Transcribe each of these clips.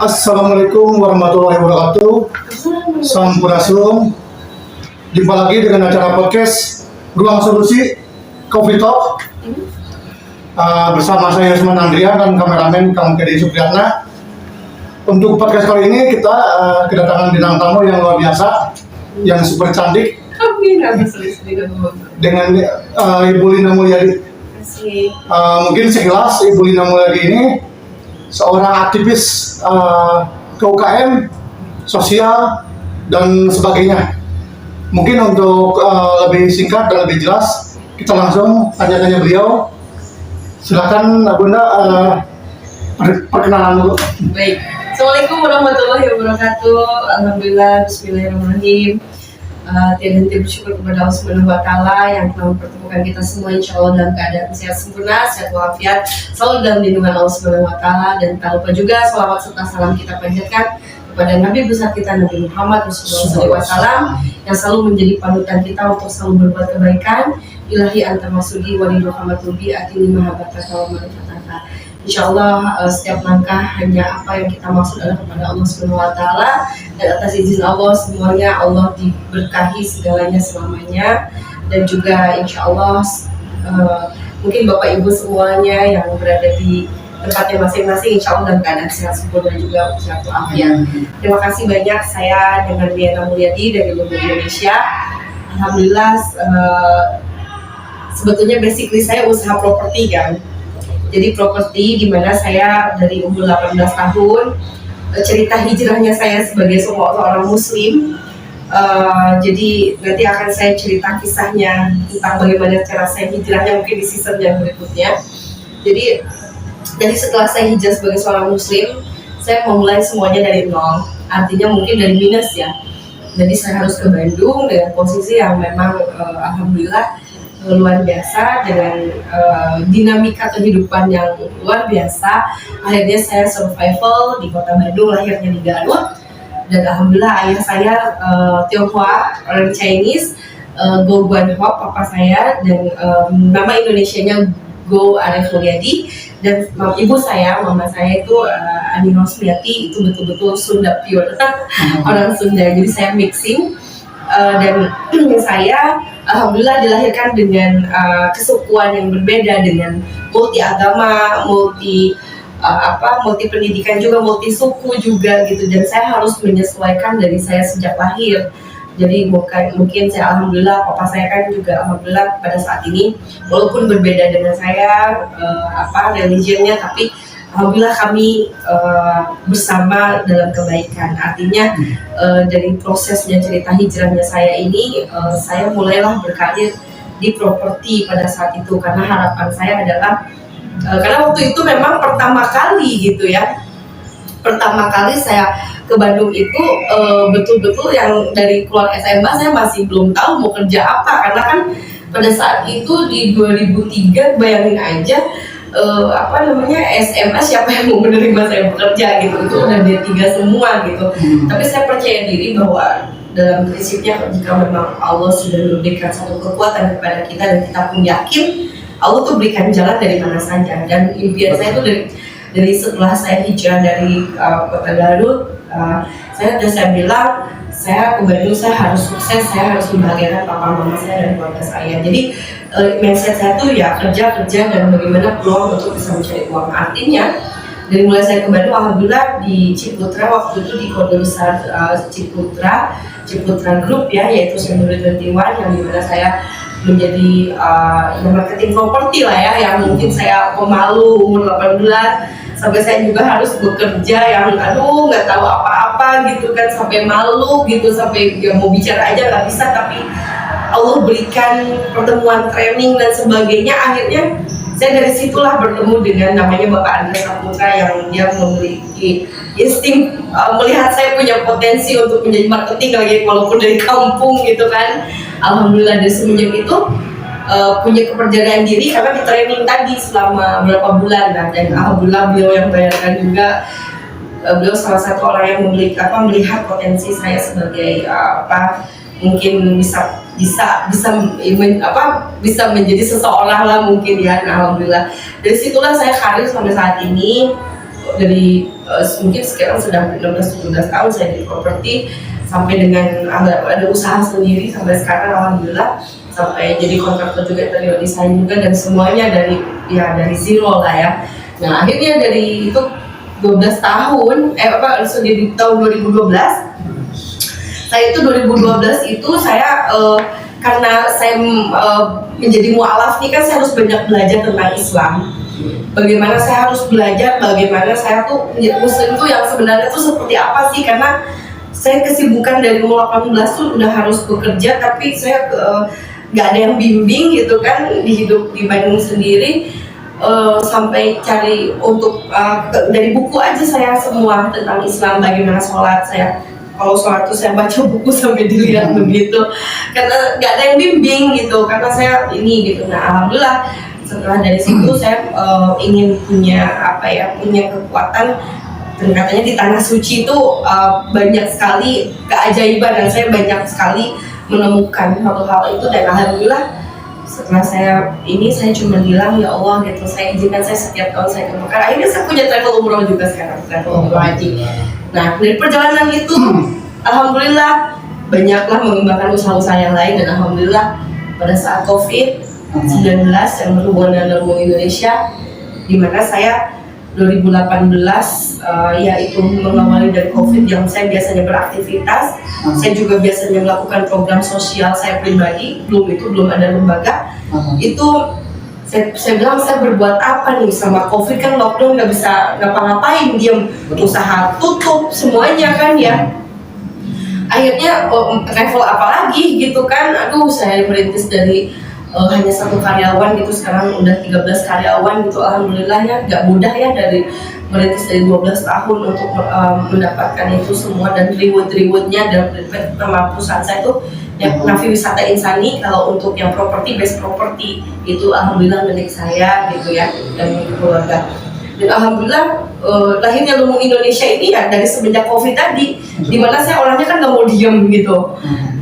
Assalamualaikum warahmatullahi wabarakatuh. Sampurasun. Jumpa lagi dengan acara podcast Ruang Solusi Coffee Talk bersama saya Yusman Andria dan kameramen Kang Teddy Supriyatna. Untuk podcast kali ini kita kedatangan bintang tamu yang luar biasa, yang super cantik, dengan Ibu Lina Mulyadi. Mungkin sekilas Ibu Lina Mulyadi ini seorang aktivis KUKM, sosial, dan sebagainya. Mungkin untuk lebih singkat dan lebih jelas, kita langsung tanya-tanya beliau. Silakan Bunda, perkenalan dulu. Baik, Assalamualaikum warahmatullahi wabarakatuh. Alhamdulillah, bismillahirrahmanirrahim. Tiada henti bersyukur kepada Allah Subhanahu wa Ta'ala yang telah mempertemukan kita semua, insya Allah dalam keadaan sehat sempurna, sehat walafiat, selalu dalam lindungan Allah Subhanahu wa Ta'ala. Dan tak lupa juga salawat serta salam kita panjatkan kepada Nabi besar kita, Nabi Muhammad Rasulullah SAW, yang selalu menjadi panutan kita untuk selalu berbuat kebaikan. Ilahi antar masudi walidu hamatubi atini mahabataka wa marifataka. Insya Allah setiap langkah hanya apa yang kita maksud adalah kepada Allah Subhanahu wa Ta'ala, dan atas izin Allah semuanya Allah diberkahi segalanya selamanya. Dan juga insya Allah mungkin Bapak Ibu semuanya yang berada di tempatnya masing-masing insya Allah dalam keadaan sehat sempurna juga sehat walafiat. Terima kasih banyak. Saya dengan Lina Mulyadi dari Lumba Indonesia. Alhamdulillah, sebetulnya basically saya usaha properti kan. Jadi properti di mana saya dari umur 18 tahun, cerita hijrahnya saya sebagai seorang muslim. Jadi nanti akan saya cerita kisahnya tentang bagaimana cara saya hijrahnya mungkin di season yang berikutnya. Jadi setelah saya hijrah sebagai seorang muslim, saya memulai semuanya dari nol. Artinya mungkin dari minus ya. Jadi saya harus ke Bandung dengan posisi yang memang alhamdulillah luar biasa, dengan dinamika kehidupan yang luar biasa. Akhirnya saya survival di kota Bandung, lahirnya di Garut. Dan alhamdulillah ayah saya Tionghoa, orang Chinese, Go Guan Hop papa saya, dan nama Indonesianya Go Arif Mulyadi. Dan ibu saya, mama saya itu Ani Rosmiati, itu betul-betul Sunda pure, orang Sunda. Jadi saya mixing. Dan saya alhamdulillah dilahirkan dengan kesukuan yang berbeda, dengan multi agama, multi pendidikan juga, multi suku juga gitu. Dan saya harus menyesuaikan dari saya sejak lahir. Jadi mungkin saya alhamdulillah, papa saya kan juga alhamdulillah pada saat ini walaupun berbeda dengan saya religionnya, tapi alhamdulillah kami bersama dalam kebaikan. Artinya dari prosesnya cerita hijrahnya saya ini, saya mulailah berkarir di properti pada saat itu, karena harapan saya adalah karena waktu itu memang pertama kali gitu ya, pertama kali saya ke Bandung itu betul-betul yang dari keluar SMA saya masih belum tahu mau kerja apa, karena kan pada saat itu di 2003 bayangin aja SMA siapa yang mau menerima saya bekerja gitu, itu udah D3 semua gitu. Tapi saya percaya diri bahwa dalam prinsipnya jika memang Allah sudah memberikan satu kekuatan kepada kita dan kita pun yakin Allah tuh berikan jalan dari mana saja. Dan impian saya tuh dari setelah saya hijrah dari kota Garut, saya bilang saya ke Bandung, saya harus sukses, saya harus membahagiakan papa mama saya dan keluarga saya. Jadi mindset saya tuh ya kerja dan bagaimana peluang untuk bisa mencari uang. Artinya dari mulai saya ke Bandung, alhamdulillah di Ciputra waktu itu, di kode besar Ciputra Group ya, yaitu Sendiri 21, yang dimana saya menjadi marketing properti lah ya, yang mungkin saya pemalu umur 18 sampai saya juga harus bekerja yang nggak tahu apa-apa gitu kan, sampai malu gitu, sampai ya mau bicara aja nggak bisa. Tapi Allah berikan pertemuan training dan sebagainya, akhirnya saya dari situlah bertemu dengan namanya Bapak Andrea Saputra, yang dia memiliki insting melihat saya punya potensi untuk menjadi marketing lagi walaupun dari kampung gitu kan. Alhamdulillah dari semenjak itu punya kepercayaan diri karena di training tadi selama berapa bulan kan. Dan alhamdulillah beliau yang bayarkan juga, beliau salah satu orang yang melihat potensi saya sebagai mungkin bisa menjadi seseorang lah mungkin ya. Alhamdulillah dari situlah saya karir sampai saat ini. Dari mungkin sekarang sudah 16-17 tahun saya di properti, sampai dengan ada usaha sendiri sampai sekarang alhamdulillah, sampai jadi kontraktor juga, interior design juga, dan semuanya dari zero lah ya. Nah akhirnya dari itu 12 tahun, di tahun 2012, saya itu 2012 itu saya karena saya menjadi mu'alaf nih kan, saya harus banyak belajar tentang Islam. Bagaimana saya harus belajar, bagaimana saya tuh muslim tuh yang sebenarnya tuh seperti apa sih, karena saya kesibukan dari umur 18 tuh udah harus bekerja, tapi saya nggak ada yang bimbing gitu kan, di hidup di Bandung sendiri. Sampai cari untuk dari buku aja saya semua tentang Islam, bagaimana sholat. Saya kalau sholat tuh saya baca buku sampai dilihat begitu, karena nggak ada yang bimbing gitu, karena saya ini gitu. Nah alhamdulillah setelah dari situ saya ingin punya kekuatan, dan katanya di tanah suci itu banyak sekali keajaiban, dan saya banyak sekali menemukan hal-hal itu. Dan alhamdulillah setelah saya cuma bilang ya Allah gitu, saya izinkan saya setiap tahun saya ke Mekah. Akhirnya saya punya travel umroh juga sekarang, travel umroh haji. Nah dari perjalanan itu alhamdulillah banyaklah mengembangkan usaha-usaha yang lain, dan alhamdulillah pada saat COVID-19 yang berhubungan dengan Lembung Indonesia, di mana saya 2018 yaitu mengawali dari COVID, yang saya biasanya beraktivitas, saya juga biasanya melakukan program sosial saya pribadi, belum ada lembaga. Itu saya bilang saya berbuat apa nih sama COVID, kan lockdown, nggak bisa ngapa-ngapain, diam, usaha tutup semuanya kan ya. Akhirnya travel apa lagi gitu kan, aduh saya merintis dari hanya 1 karyawan gitu, sekarang udah 13 karyawan gitu. Alhamdulillah ya, gak mudah ya dari merintis dari 12 tahun untuk mendapatkan itu semua, dan reward-rewardnya dari perusahaan saya itu yang Nafi Wisata Insani. Kalau untuk yang properti, best property itu alhamdulillah milik saya gitu ya, dan keluarga. Dan alhamdulillah lahirnya Lembung Indonesia ini ya dari semenjak COVID tadi, dimana saya orangnya kan gak mau diem gitu,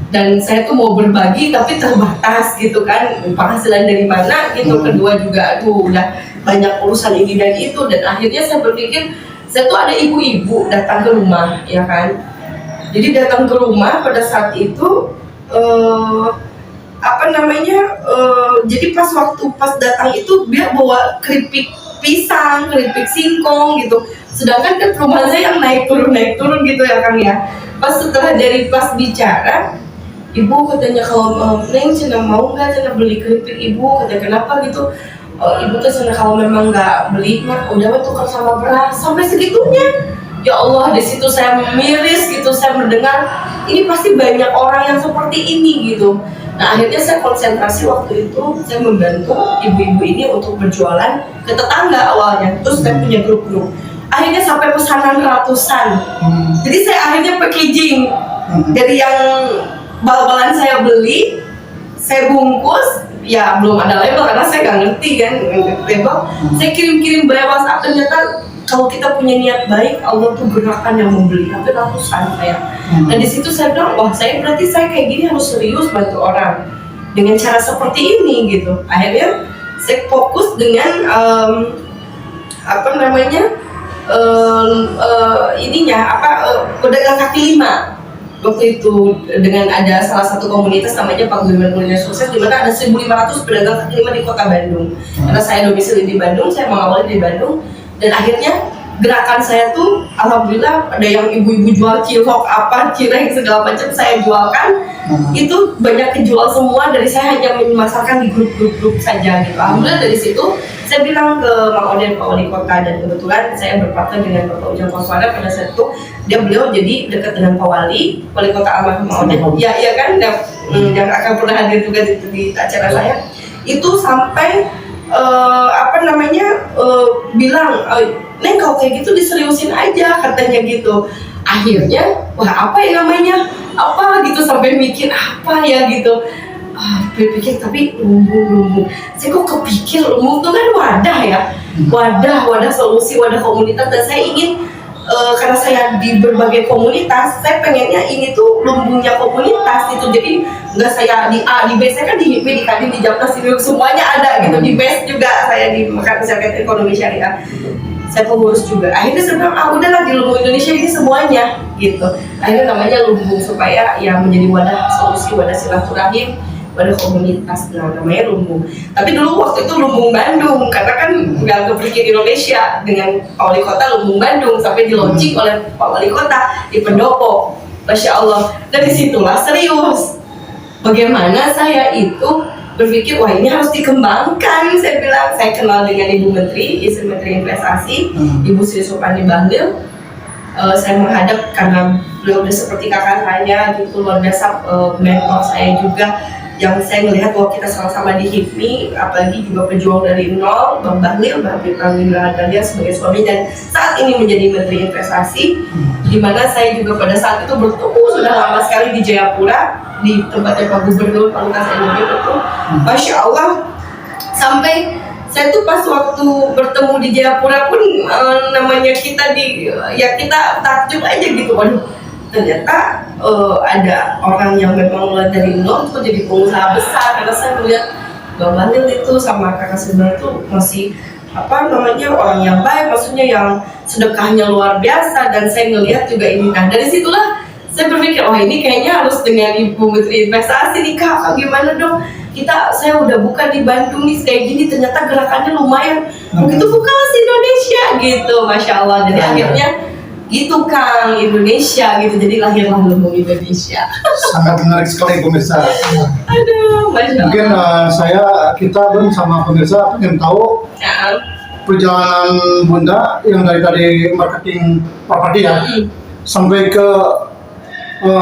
dan saya tuh mau berbagi tapi terbatas gitu kan, penghasilan dari mana gitu. Kedua juga udah banyak urusan ini dan itu, dan akhirnya saya berpikir, saya tuh ada ibu-ibu datang ke rumah ya kan. Jadi datang ke rumah pada saat itu jadi pas datang itu dia bawa keripik pisang, keripik singkong gitu. Sedangkan kan rumah saya yang naik turun gitu ya Kang ya. Pas bicara, ibu katanya, kalau Neng cina mau nggak cina beli keripik ibu, katanya kenapa gitu. Ibu tuh cina kalau memang nggak beli mah udah tukar sama beras, sampai segitunya. Ya Allah, di situ saya miris gitu, saya mendengar ini pasti banyak orang yang seperti ini gitu. Nah akhirnya saya konsentrasi waktu itu, saya membantu ibu-ibu ini untuk berjualan ke tetangga awalnya, terus saya punya grup-grup. Akhirnya sampai pesanan ratusan. Jadi saya akhirnya packaging dari yang bal-balan saya beli, saya bungkus, ya belum ada label karena saya nggak ngerti kan label. Saya kirim by WhatsApp, ternyata kalau kita punya niat baik, Allah tuh gerakan yang membeli, hampir ratusan saya. Dan di situ saya bilang, wah berarti saya kayak gini harus serius bantu orang dengan cara seperti ini gitu. Akhirnya saya fokus dengan pedagang kaki lima. Waktu itu dengan ada salah satu komunitas namanya Paguyuban Kuliner Sukses, di mana ada 1.500 pedagang kaki lima di Kota Bandung. Karena saya domisili di Bandung, saya mengawali di Bandung, dan akhirnya gerakan saya tuh alhamdulillah ada yang ibu-ibu jual cilok, cireng segala macam saya jualkan. Itu banyak kejual semua, dari saya hanya memasarkan di grup-grup saja gitu. Alhamdulillah dari situ saya bilang ke Mang Oden, Pak Wali Kota, dan kebetulan saya berpartner dengan Bapak Ujang Koswara pada saat itu. Beliau jadi dekat dengan Pak Wali Kota almarhum Mang Oden. Ya kan, yang akan pernah hadir juga di acara saya. Itu sampai bilang, Neng kalau kayak gitu diseriusin aja katanya gitu. Akhirnya wah apa ya namanya apa gitu, sampai mikir apa ya gitu. Berpikir tapi lumbung. Saya kok kepikir lumbung itu kan wadah ya, wadah solusi, wadah komunitas. Dan saya ingin karena saya di berbagai komunitas, saya pengennya ini tuh lumbungnya komunitas itu. Jadi nggak saya di A, di B, saya kan di HIPMI, di Kadin, di Japnas, semuanya ada gitu. Di BES juga saya di Masyarakat Ekonomi Syariah. saya pengurus juga. Akhirnya saya bilang, udahlah di Lumbung Indonesia ini semuanya gitu. Akhirnya namanya Lumbung supaya ya menjadi wadah solusi, wadah silaturahim, wadah komunitas. Nah, namanya Lumbung. Tapi dulu waktu itu Lumbung Bandung, karena kan nggak kepikir Indonesia dengan Pak Wali Kota Lumbung Bandung sampai di launching oleh Pak Wali Kota di Pendopo. Masya Allah. Dari situlah serius. Bagaimana saya itu berpikir, wah ini harus dikembangkan. Saya bilang, saya kenal dengan Ibu Menteri, Istri Menteri Investasi, Ibu Sri Supandi Bahlil. Saya menghadap karena beliau udah seperti kakak saya gitu, luar biasa, mentor saya juga, yang saya melihat bahwa kita sama-sama di HIPMI, apalagi juga pejuang dari nol, Bang Bahlil, Bang Bahlil sebagai suami dan saat ini menjadi Menteri Investasi, di mana saya juga pada saat itu bertemu sudah lama sekali di Jayapura, di tempatnya Pak Gubernur Pak Lukas NMB itu, Masya Allah, sampai saya tuh pas waktu bertemu di Jayapura pun namanya kita kita takjub aja gitu, waduh ternyata ada orang yang memang mulai dari nol tuh jadi pengusaha besar. Karena saya melihat Bang Bahlil itu sama kakak sebelah itu masih orang yang baik, maksudnya yang sedekahnya luar biasa, dan saya ngelihat juga ini. Nah dari situlah saya berpikir, ini kayaknya harus dengan Ibu Menteri Investasi nih Kak, gimana dong? Saya udah buka di Bandung nih kayak gini, ternyata gerakannya lumayan. Begitu buka di Indonesia gitu, Masya Allah. Jadi akhirnya gitu Kang, Indonesia gitu, jadi lahirlah Lumbung Indonesia. Sangat menarik sekali pemirsa. Aduh, Masya Allah. Mungkin kita sama pemirsa ingin tahu perjalanan Bunda yang dari tadi marketing properti ya, sampai ke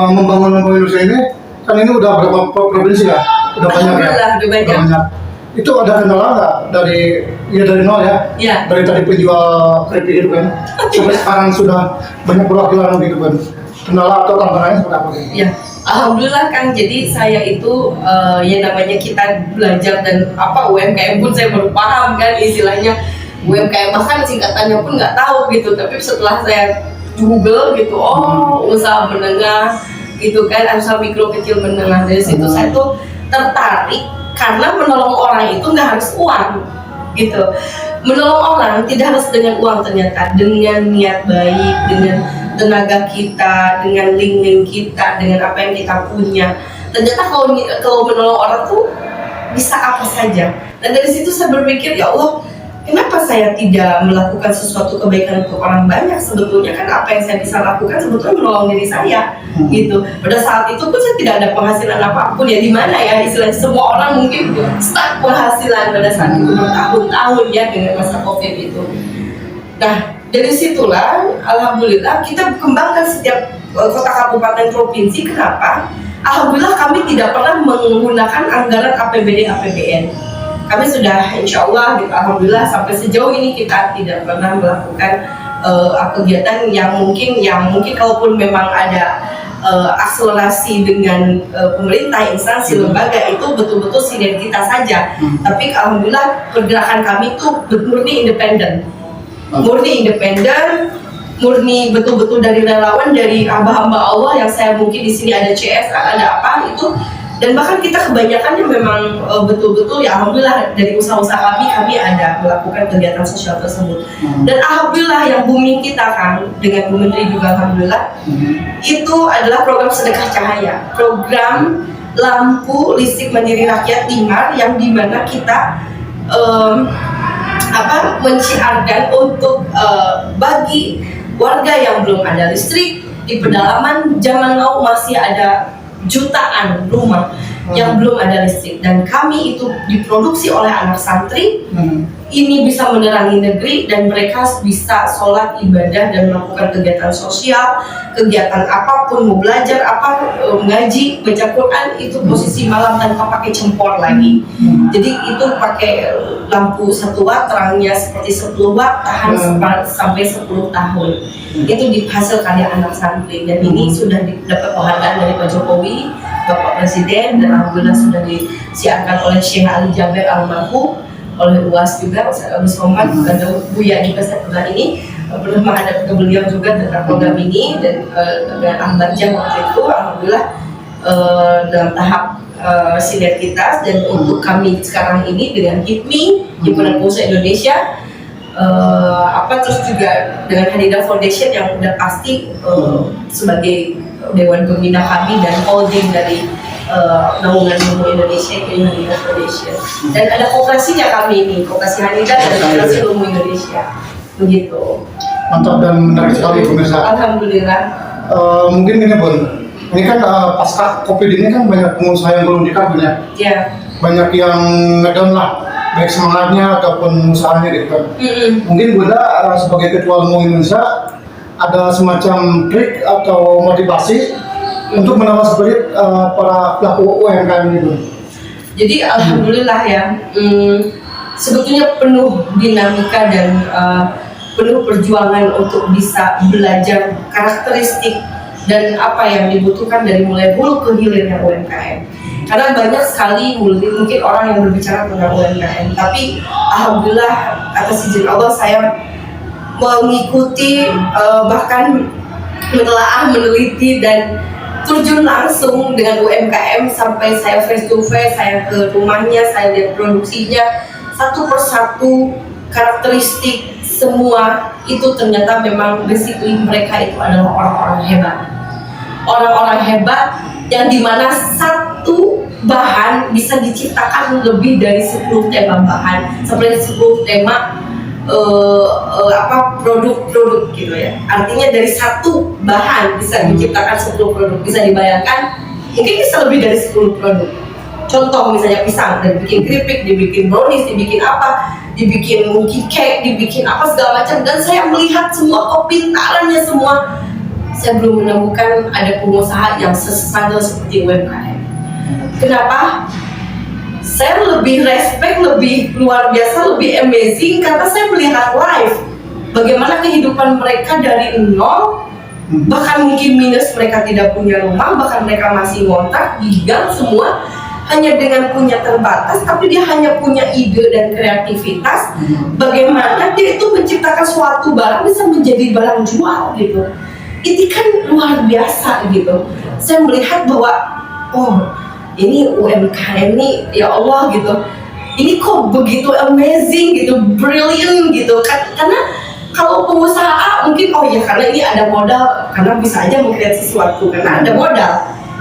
membangun Indonesia ini, kan ini udah berapa provinsi ya? Udah banyak ya? Udah banyak. Itu ada kendala nggak dari nol ya? Iya. Dari tadi penjual keripik itu kan, sampai sekarang sudah banyak perwakilan gitu kan. Kendala atau tantangannya seperti apa? Ya, alhamdulillah Kang. Jadi saya itu namanya kita belajar dan UMKM pun saya baru paham kan istilahnya UMKM, bahkan singkatannya pun nggak tahu gitu. Tapi setelah saya Google gitu, usaha menengah gitu kan, usaha mikro kecil menengah, dari situ saya tuh tertarik. Karena menolong orang itu nggak harus uang, gitu. Menolong orang tidak harus dengan uang ternyata, dengan niat baik, dengan tenaga kita, dengan link-link kita, dengan apa yang kita punya. Ternyata kalau menolong orang tuh bisa apa saja. Dan dari situ saya berpikir, ya Allah, kenapa saya tidak melakukan sesuatu kebaikan untuk orang banyak? Sebetulnya kan apa yang saya bisa lakukan sebetulnya menolong diri saya, gitu. Pada saat itu pun saya tidak ada penghasilan apapun ya, di mana ya istilahnya semua orang mungkin start penghasilan pada saat itu bertahun-tahun ya dengan masa COVID itu. Nah dari situlah alhamdulillah kita kembangkan setiap kota kabupaten provinsi. Kenapa? Alhamdulillah kami tidak pernah menggunakan anggaran APBD APBN. Kami sudah insya Allah gitu, alhamdulillah sampai sejauh ini kita tidak pernah melakukan kegiatan yang mungkin kalaupun memang ada akselerasi dengan pemerintah, instansi, lembaga, itu betul-betul sinergitas saja. Tapi alhamdulillah pergerakan kami itu murni independen, murni betul-betul dari relawan, dari hamba-hamba Allah yang saya mungkin di sini ada CS, ada apa itu. Dan bahkan kita kebanyakannya memang betul-betul ya alhamdulillah dari usaha-usaha kami ada melakukan kegiatan sosial tersebut. Dan alhamdulillah yang booming kita kan dengan Bu Menteri juga alhamdulillah itu adalah program sedekah cahaya, program lampu listrik mandiri rakyat Timar, yang dimana kita menciarkan untuk bagi warga yang belum ada listrik di pedalaman. Zaman now masih ada jutaan rumah yang belum ada listrik, dan kami itu diproduksi oleh anak santri. Ini bisa menerangi negeri dan mereka bisa sholat, ibadah, dan melakukan kegiatan sosial, kegiatan apapun, mau belajar ngaji, baca Quran, itu posisi malam tanpa pakai cempor lagi. Jadi itu pakai lampu 1 watt, terangnya seperti 10 watt, tahan sampai 10 tahun. Itu dihasil karya anak santri, dan ini sudah dapat penghargaan dari Pak Jokowi, Bapak Presiden, dan alhamdulillah sudah disiarkan oleh Syekh Ali Jaber almarhum, oleh UAS juga, Ustaz Agus Somad, ada Buya juga setelah ini pernah menghadap ke beliau juga tentang program ini, dan dengan Ahmad Jah waktu itu alhamdulillah dalam tahap sinergitas. Dan untuk kami sekarang ini dengan HIPMI, Himpunan Pengusaha Indonesia, terus juga dengan Hadidah Foundation yang udah pasti sebagai Dewan Pembina kami dan holding dari naungan ilmu Indonesia itu Hadidah Foundation. Dan ada kooperasinya kami ini, kooperasi Hadidah dan kooperasi ilmu Indonesia, begitu. Mantap dan menarik sekali pemirsa. Alhamdulillah. Mungkin ini Bun, ini kan pasca COVID ini kan banyak pengusaha yang belum dikabul ya. Ya. Banyak yang ngedown lah, baik semangatnya ataupun usahanya gitu kan. Mungkin Bunda sebagai Ketua Umum Indonesia ada semacam trik atau motivasi untuk menambah spirit para pelaku UMKM ini Bun. Jadi alhamdulillah ya, sebetulnya penuh dinamika dan penuh perjuangan untuk bisa belajar karakteristik dan apa yang dibutuhkan dari mulai hulu ke hilirnya UMKM. Karena banyak sekali mungkin orang yang berbicara tentang UMKM, tapi alhamdulillah atas izin Allah saya mengikuti bahkan menelaah, meneliti dan terjun langsung dengan UMKM sampai saya face to face, saya ke rumahnya, saya lihat produksinya satu persatu, karakteristik semua itu ternyata memang basically mereka itu adalah orang-orang hebat. Orang-orang hebat yang dimana satu bahan bisa diciptakan lebih dari 10 tema bahan, seperti 10 tema produk gitu ya. Artinya dari satu bahan bisa diciptakan 10 produk. Bisa dibayangkan mungkin bisa lebih dari 10 produk. Contoh misalnya pisang, dibikin keripik, dibikin brownies, dibikin apa, dibikin mungkin cake, dibikin apa segala macam. Dan saya melihat semua kepintarannya semua. Saya belum menemukan ada pengusaha yang sesadar seperti UMKM. Kenapa? Saya lebih respect, lebih luar biasa, lebih amazing karena saya melihat live bagaimana kehidupan mereka dari nol, bahkan mungkin minus, mereka tidak punya rumah, bahkan mereka masih ngontrak di gang semua, hanya dengan punya terbatas, tapi dia hanya punya ide dan kreativitas. Bagaimana dia itu menciptakan suatu barang bisa menjadi barang jual gitu. Itu kan luar biasa gitu. Saya melihat bahwa ini UMKM ini ya Allah gitu, ini kok begitu amazing gitu, brilliant gitu kan. Karena kalau pengusaha A mungkin karena ini ada modal, karena bisa aja mengkreat sesuatu karena ada modal.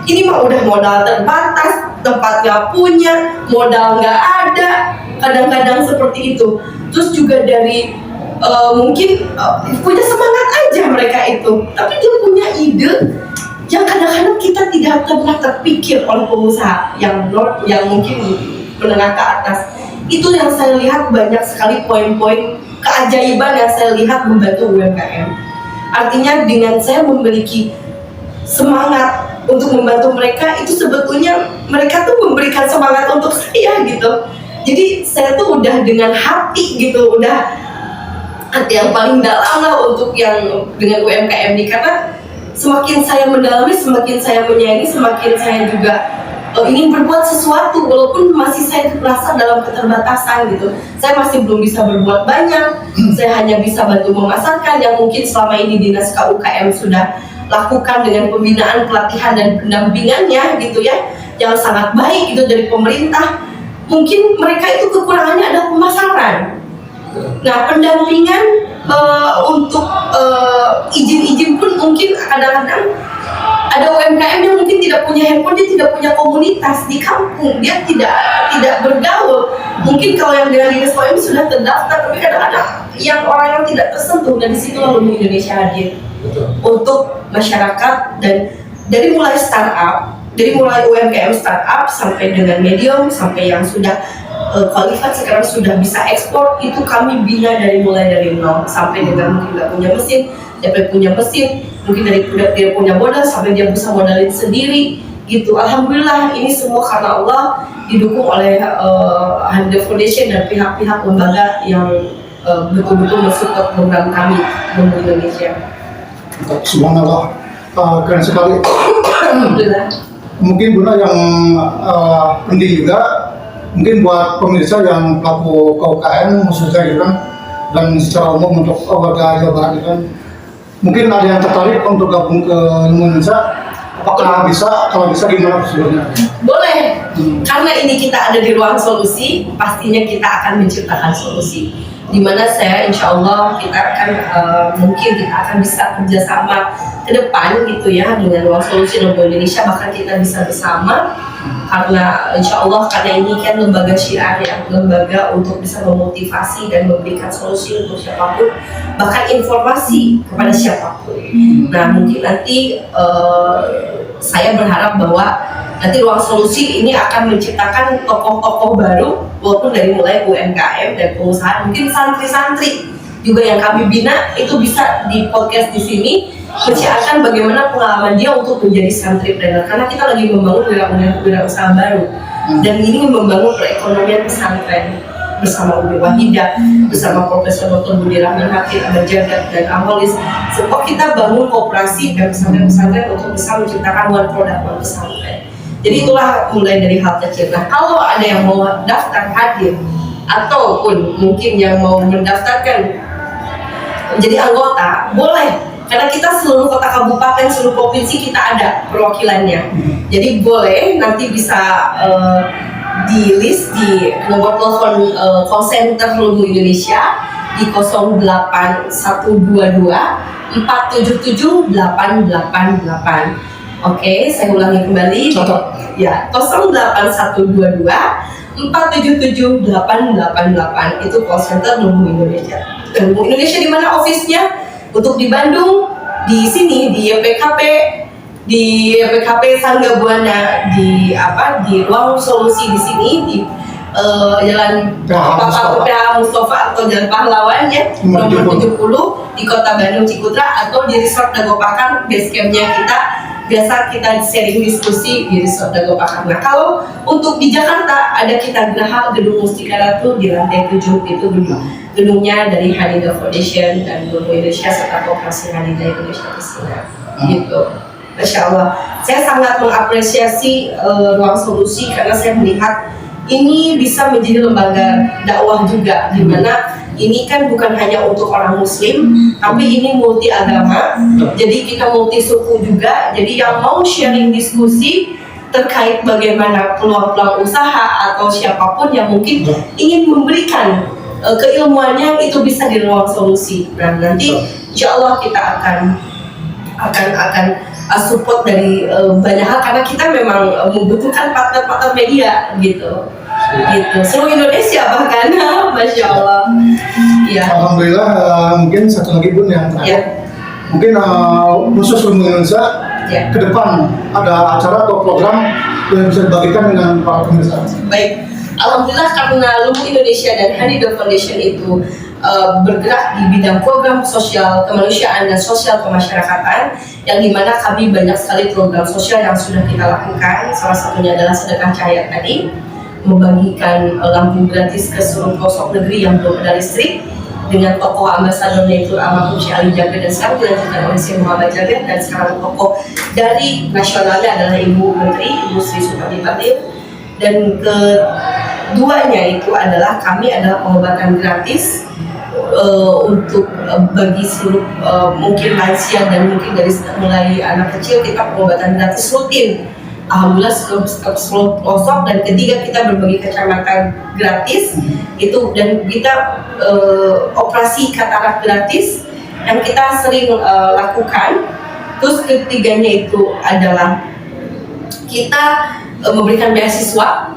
Ini mah udah modal terbatas, tempatnya punya, modal nggak ada, kadang-kadang seperti itu. Terus juga dari mungkin punya semangat aja mereka itu, tapi dia punya ide yang kadang-kadang kita tidak pernah terpikir oleh pengusaha yang mungkin menengah ke atas. Itu yang saya lihat banyak sekali poin-poin keajaiban yang saya lihat membantu UMKM. Artinya dengan saya memiliki semangat untuk membantu mereka, itu sebetulnya mereka tuh memberikan semangat untuk saya gitu. Jadi saya tuh udah dengan hati gitu, udah hati yang paling dalam lah untuk yang dengan UMKM ini. Karena semakin saya mendalami, semakin saya menyayangi, semakin saya juga ingin berbuat sesuatu walaupun masih saya merasa dalam keterbatasan gitu. Saya masih belum bisa berbuat banyak. Saya hanya bisa bantu memasarkan yang mungkin selama ini Dinas KUKM sudah lakukan dengan pembinaan, pelatihan dan pendampingannya gitu ya, yang sangat baik gitu dari pemerintah. Mungkin mereka itu kekurangannya adalah pemasaran. Nah, pendampingan untuk izin-izin pun mungkin kadang-kadang ada UMKM yang mungkin tidak punya handphone, dia tidak punya komunitas di kampung, dia tidak bergaul. Mungkin kalau yang dengan Dinas KUKM sudah terdaftar, tapi kadang-kadang yang orang yang tidak tersentuh, dan di situ lalu Indonesia hadir untuk masyarakat. Dan dari mulai startup, dari mulai UMKM startup sampai dengan medium, sampai yang sudah qualified sekarang sudah bisa ekspor, itu kami bina dari mulai dari nol sampai dengan mungkin nggak punya mesin, sampai punya mesin, mungkin dari dia punya modal sampai dia bisa modalin sendiri gitu. Alhamdulillah ini semua karena Allah, didukung oleh Hadidah Foundation dan pihak-pihak lembaga yang betul-betul mensupport program kami di Indonesia. Subhanallah, keren sekali. Alhamdulillah. Mungkin Bunda yang penting juga, mungkin buat pemirsa yang pelaku KUKM khususnya gitu kan, dan secara umum untuk warga Jawa Barat gitu kan, mungkin ada yang tertarik untuk gabung ke Indonesia. Apakah bisa? Kalau bisa gimana prosedurnya? Boleh, karena ini kita ada di ruang solusi, pastinya kita akan menciptakan solusi. di mana saya insya Allah kita akan mungkin kita akan bisa kerjasama ke depan gitu ya dengan Ruang Solusi Lombok Indonesia, bahkan kita bisa bersama karena insya Allah karena ini kan lembaga syiar ya, lembaga untuk bisa memotivasi dan memberikan solusi untuk siapapun, bahkan informasi kepada siapapun. Nah mungkin nanti saya berharap bahwa nanti Ruang Solusi ini akan menciptakan tokoh-tokoh baru, walaupun dari mulai UMKM dan pengusaha, mungkin santri-santri juga yang kami bina itu bisa di podcast di sini menceritakan bagaimana pengalaman dia untuk menjadi santripreneur, karena kita lagi membangun wirausaha baru dan ini membangun perekonomian pesantren bersama Umi Wahidah, bersama Profesor Dr. Budi Rahman Hakim, Ahmad Jagat dan Amolis. Sebab kita bangun kooperasi dan pesantren-pesantren untuk bisa menciptakan one product one pesantren. Jadi itulah mulai dari hal kecil. Nah kalau ada yang mau daftar hadir ataupun mungkin yang mau mendaftarkan menjadi anggota, boleh. Karena kita seluruh kota kabupaten, seluruh provinsi kita ada perwakilannya. Jadi boleh nanti bisa di list di nomor telepon call center Lombok Indonesia di 08122 477 888. Oke, saya ulangi kembali. Ya, 08122 477 888 itu call center Lombok Indonesia. Lombok Indonesia di mana office-nya? Untuk di Bandung, di sini di YPKP Sangga Buana, di Ruang Solusi di sini di Jalan Bapak PH Mustafa atau Jalan Pahlawan ya, nomor 70 di Kota Bandung Cikutra, atau di Resort Dago Pakar, base campnya kita. Biasa kita sharing diskusi di Resort Dago Pakar. Nah kalau untuk di Jakarta ada kita Geraha Gedung Mustika Ratu di lantai 7 itu gedungnya dari Hanidah Foundation dan Lombok Indonesia serta Koperasi Hanidah Indonesia Pesina gitu. Masya Allah, saya sangat mengapresiasi Ruang Solusi karena saya melihat ini bisa menjadi lembaga dakwah juga, di mana ini kan bukan hanya untuk orang Muslim, tapi ini multi agama, jadi kita multi suku juga. Jadi yang mau sharing diskusi terkait bagaimana peluang-peluang usaha atau siapapun yang mungkin ingin memberikan keilmuannya itu bisa di Ruang Solusi. Dan nanti insya Allah kita akan support dari banyak hal karena kita memang membutuhkan partner-partner media gitu seluruh Indonesia bahkan. Masya Allah ya. Alhamdulillah. Mungkin satu lagi Bun yang terakhir mungkin khusus Lombok Indonesia ke depan ada acara atau program yang bisa dibagikan dengan para pemirsa. Baik, Alhamdulillah karena Lombok Indonesia dan Hanidah Foundation itu bergerak di bidang program sosial kemanusiaan dan sosial kemasyarakatan, yang dimana kami banyak sekali program sosial yang sudah kita lakukan. Salah satunya adalah sedekah cahaya tadi, membagikan lampu gratis ke seluruh pelosok negeri yang belum ada listrik dengan tokoh ambasadornya itu almarhum Syekh Ali Jabir, dan sekarang dilanjutkan oleh Syekh Muhammad Jabir, dan sekarang tokoh dari nasionalnya adalah Ibu Menteri Ibu Sri Supardi Batil. Dan keduanya itu adalah kami adalah pengobatan gratis untuk bagi seluruh mungkin lansia dan mungkin dari mulai anak kecil, kita pengobatan gratis rutin. Alhamdulillah seluruh pelosok, dan ketiga kita berbagi kacamata gratis itu, dan kita operasi katarak gratis yang kita sering lakukan. Terus ketiganya itu adalah kita memberikan beasiswa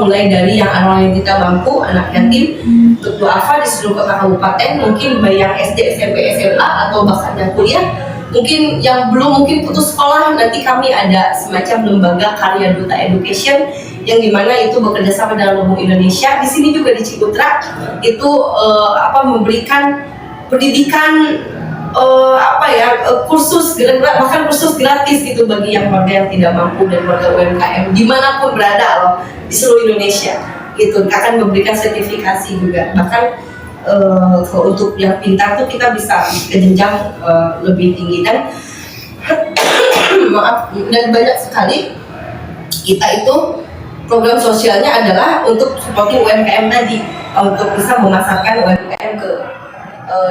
mulai dari yang orang yang tidak mampu, anak yatim, untuk duafa di seluruh kota kabupaten, mungkin baik yang SD, SMP, SMA atau bahkan yang kuliah. Mungkin yang belum mungkin putus sekolah, nanti kami ada semacam lembaga Karya Duta Education yang dimana itu bekerja sama dengan Lombok Indonesia. Di sini juga di Cikutra itu memberikan pendidikan kursus bahkan kursus gratis gitu bagi yang warga yang tidak mampu dan warga UMKM dimanapun berada loh di seluruh Indonesia gitu. Akan memberikan sertifikasi juga, bahkan untuk yang pintar tuh kita bisa ke jenjang lebih tinggi. Dan maaf, dan banyak sekali kita itu program sosialnya adalah untuk seperti UMKM tadi, untuk bisa memasarkan UMKM ke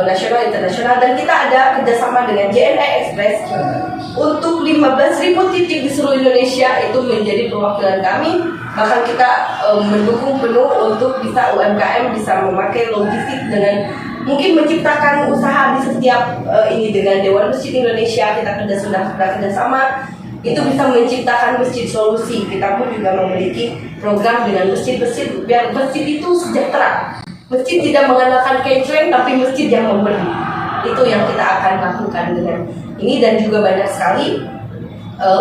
nasional internasional. Dan kita ada kerjasama dengan JNE Express untuk 15.000 titik di seluruh Indonesia itu menjadi perwakilan kami. Bahkan kita mendukung penuh untuk bisa UMKM bisa memakai logistik dengan mungkin menciptakan usaha di setiap ini dengan Dewan Masjid Indonesia. Kita sudah kerjasama itu bisa menciptakan masjid solusi. Kita pun juga memiliki program dengan masjid-masjid biar masjid itu sejahtera. Masjid tidak mengandalkan kenceng tapi masjid yang memberi. Itu yang kita akan lakukan dengan ini, dan juga banyak sekali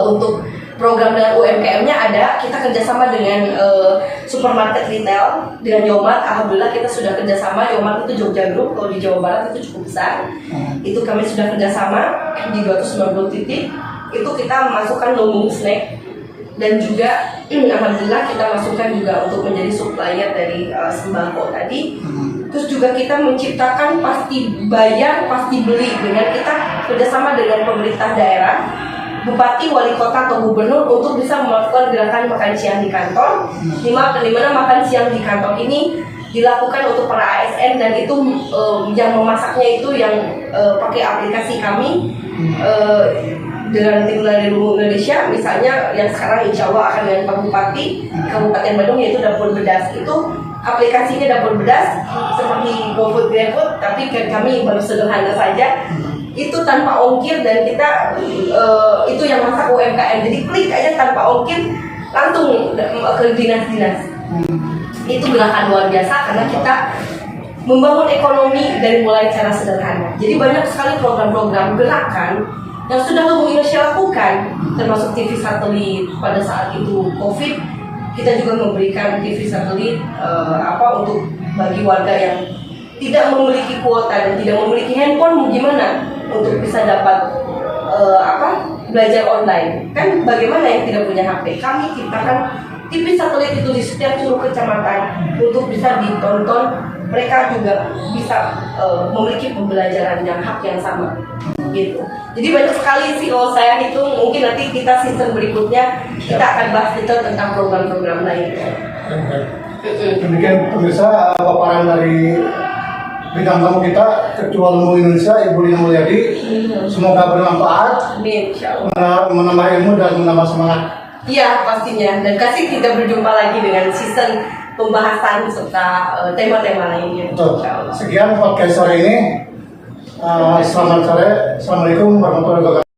untuk program dengan UMKM-nya ada. Kita kerjasama dengan supermarket retail dengan Yomat. Alhamdulillah kita sudah kerjasama. Yomat itu Jogja Group, kalau di Jawa Barat itu cukup besar. Itu kami sudah kerjasama di 290 titik. Itu kita masukkan lumbung snack, dan juga alhamdulillah kita masukkan juga untuk menjadi supplier dari sembako tadi. Terus juga kita menciptakan pasti bayar, pasti beli dengan kita kerjasama dengan pemerintah daerah, bupati, wali kota atau gubernur untuk bisa melakukan gerakan makan siang di kantor. Di mana makan siang di kantor ini dilakukan untuk para ASN, dan itu yang memasaknya itu yang pakai aplikasi kami dengan tim dari Lumbung Indonesia. Misalnya yang sekarang insya Allah akan dengan Pak Bupati Kabupaten Bandung, yaitu Dapur Bedas. Itu aplikasinya Dapur Bedas seperti GoFood, GrabFood, tapi kami baru sederhana saja. Itu tanpa ongkir, dan kita itu yang masak UMKM. Jadi klik aja tanpa ongkir langsung ke dinas-dinas. Itu gerakan luar biasa karena kita membangun ekonomi dari mulai cara sederhana. Jadi banyak sekali program-program gerakan yang sudah Lumbung Indonesia lakukan, termasuk TV satelit pada saat itu COVID. Kita juga memberikan TV satelit untuk bagi warga yang tidak memiliki kuota dan tidak memiliki handphone, gimana untuk bisa dapat belajar online. Kan bagaimana yang tidak punya HP? Kami ciptakan TV satelit itu di setiap seluruh kecamatan untuk bisa ditonton. Mereka juga bisa memiliki pembelajaran yang hak yang sama gitu. Jadi banyak sekali sih kalau saya hitung, mungkin nanti kita season berikutnya kita akan bahas detail tentang program-program lain. Demikian pemirsa paparan dari bintang tamu kita, Ketua Lumbung Indonesia Ibu Lina Mulyadi. Semoga bermanfaat, Amin, insyaallah. menambah ilmu dan menambah semangat. Iya pastinya, dan kasih kita berjumpa lagi dengan season pembahasan serta tema-tema lainnya. Sekian podcast sore ini. Selamat sore. Assalamualaikum warahmatullahi wabarakatuh.